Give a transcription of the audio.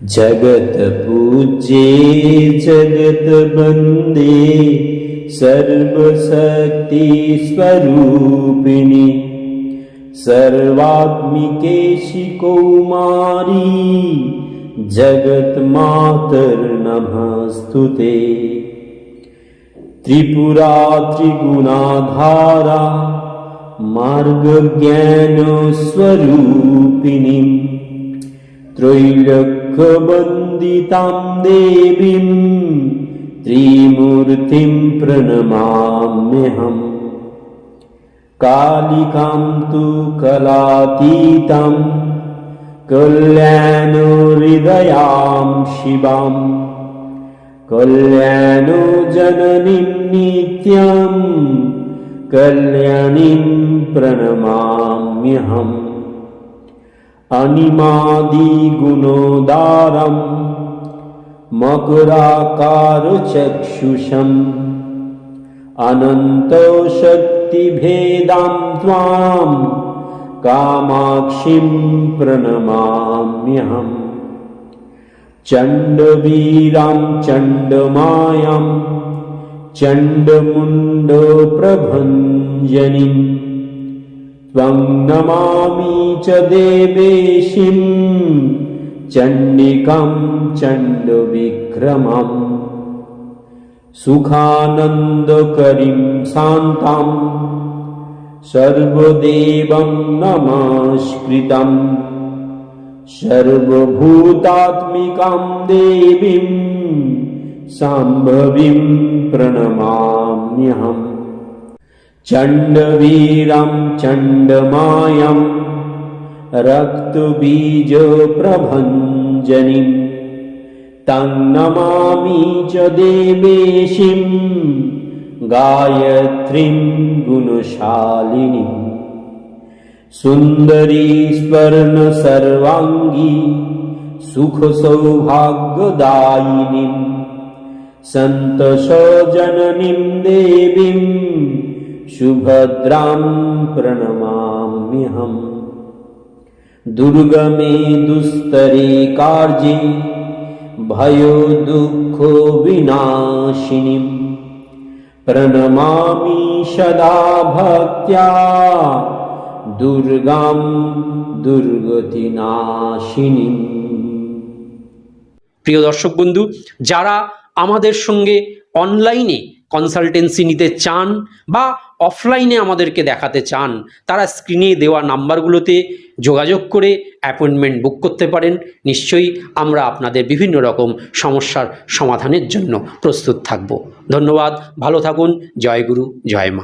जगत पूज्ये जगत बंदे सर्वशक्ति स्वरूपिणी सर्वात्मिके कौमारी जगत मातर नमस्तुते। त्रिपुरा त्रिगुणाधारा मार्ग ज्ञान स्वरूपिणी त्रैलोक्यवन्दितां देवीं त्रिमूर्तिं प्रणमाम्यहम्। कालिकां तु कलातीतां कल्याणहृदयां शिवां कल्याणजननीं नित्यं कल्याणीं प्रणमाम्यहम्। अनिमादिगुणोदारं मकराकारचक्षुषम् अनन्तशक्तिभेदां त्वां कामाक्षीं प्रणमाम्यहम्। चण्डवीरां चण्डमायां चण्डमुण्डप्रभञ्जनीं त्वं नमामि च देवेशीं चण्डिकां चण्डविक्रमम्। सुखानन्दकरीं शान्तां सर्वदेवं नमस्कृतं सर्वभूतात्मिकां देवीं शाम्भवीं प्रणमाम्यहम्। चण्डवीरां चण्डमायां रक्तबीजप्रभञ्जनीं तं नमामि च देवेशीं गायत्रीं गुणशालिनीं। सुन्दरी स्वर्णसर्वाङ्गी सुखसौभाग्यदायिनीं सन्तोषजननीं देवीं सुभद्रां प्रणमाम्यहम्। दुर्गमे दुस्तरे कार्ये भयो दुःख विनाशिनीं प्रणमामि सदा भक्त्या दुर्गां दुर्गतिनाशिनीं। প্রিয় দর্শক বন্ধু, যারা আমাদের সঙ্গে অনলাইনে কনসালটেন্সি নিতে চান বা অফলাইনে আমাদেরকে দেখাতে চান, তারা স্ক্রিনে দেওয়া নাম্বারগুলোতে যোগাযোগ করে অ্যাপয়েন্টমেন্ট বুক করতে পারেন। নিশ্চয়ই আমরা আপনাদের বিভিন্ন রকম সমস্যার সমাধানের জন্য প্রস্তুত থাকব। ধন্যবাদ, ভালো থাকুন। জয় গুরু, জয় মা।